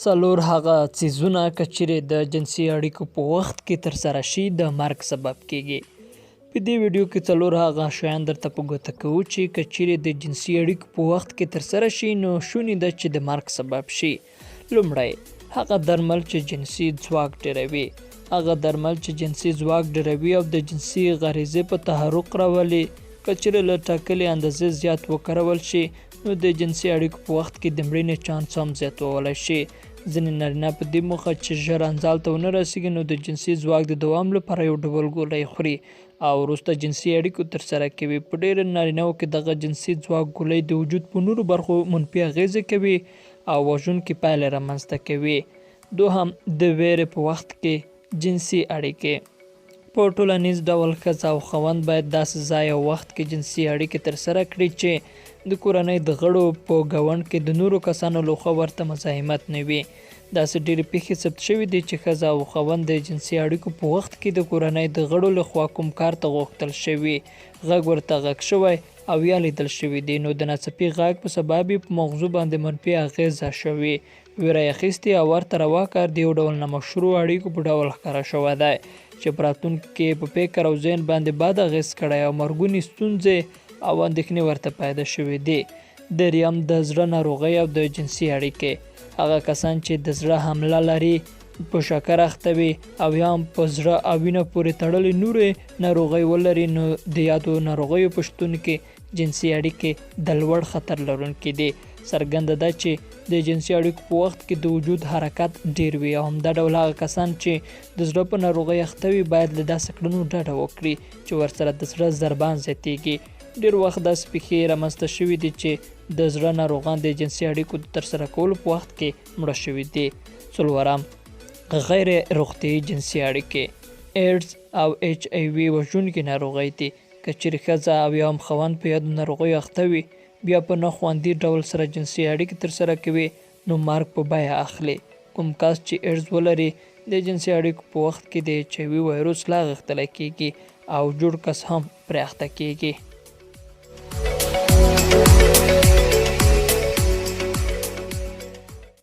څلور هغه څیزونه که چیرې د جنسي اړیکو په وخت کې ترسره شي د مرګ سبب کیږي. په دې ویډیو کې څلور هغه شیان درته په ګوته کوو چې که چیرې د جنسي اړیکو په وخت کې ترسره شي نو شونې ده چې د مرګ سبب شي. لومړی هغه درمل چې جنسي ځواک ډیروي. هغه درمل چې جنسي ځواک ډیروي او د جنسي غریزې په تحرک راولي که چیرې له ټاکلې اندازې زیات وکارول شي نو د جنسي اړیکو په وخت کې د مړینې چانس هم زیاتولی شي. ځینې نارینه په دې موخه چې ژر انزال ته ونه رسیږي نو د جنسي ځواک د دوام لپاره یو ډول ګولۍ خوري او وروسته جنسي اړیکو ترسره کوي. په ډېرو نارینه‌وو کې دغه جنسي ځواک ګولۍ د وجود په نورو برخو منفي اغیزې کوي او وژونکې پایلې رامنځته کوي. دوهم د ویرې په وخت کې جنسي اړیکې. په ټولنیز ډول ښځه او خاوند باید داسې ځای او وخت کې جنسي اړیکې ترسره کړي چې د کورنۍ د غړو په ګاونډ کې د نورو کسانو لخوا ورته مزاحمت نه وي. داسې ډېرې پیښې ثبت شوي دي چې ښځه او خاوند د جنسي اړیکو په وخت کې د کورنۍ د غړو لخوا کوم کار ته غوښتل شوي غږ ورته غږ شوی او یا لیدل شوي دي نو د ناڅاپي غږ په سبب یې په مغزو باندې منفي اغیزه شوې ویره یې اخیستې او ورته روا کار د یو ډول نامشروع اړیکو په ډول ښکاره شوی دی چې په راتلونکي کې په فکر او ذهن باندې بد اغیز کړی او مرګونې ستونزې او اندېښنې ورته پیدا شوې دي. دریم د زړه ناروغۍ او د جنسي اړیکې. هغه کسان چې د زړه حمله لري په شکر اخته وي او یا هم په زړه او وینه پورې تړلې نورې ناروغۍ ولري نو د یادو ناروغیو په شتون کې جنسي اړیکې د لوړ خطر لرونکي دي. څرګنده ده چې د جنسي اړیکو په وخت کې د وجود حرکت ډیر وي او همدا ډول هغه کسان چې د زړه په ناروغۍ اخته وي باید له داسې کړنو ډډه وکړي چې ورسره د زړه ضربان زیاتیږي. ډیر وخت داسې پیښې رامنځته شوي دي چې د زړه ناروغان د جنسي اړیکو د ترسره کولو په وخت کې مړه شوي دي. څلورم غیر روغتیایي جنسي اړیکې. ایډز او ایچ ای وي وژونکې ناروغۍ دي. که چیرې ښځه او یا هم خاوند په یادو ناروغیو اخته وي بیا په نه خوندي ډول سره جنسي اړیکې ترسره کوي نو مرګ په بیه اخلي. کوم کس چې ایډز ولري د جنسي اړیکو په وخت کې د ایچ ای وي وایروس لا غښتلی کیږي او جوړ کس هم پرې اخته کیږي.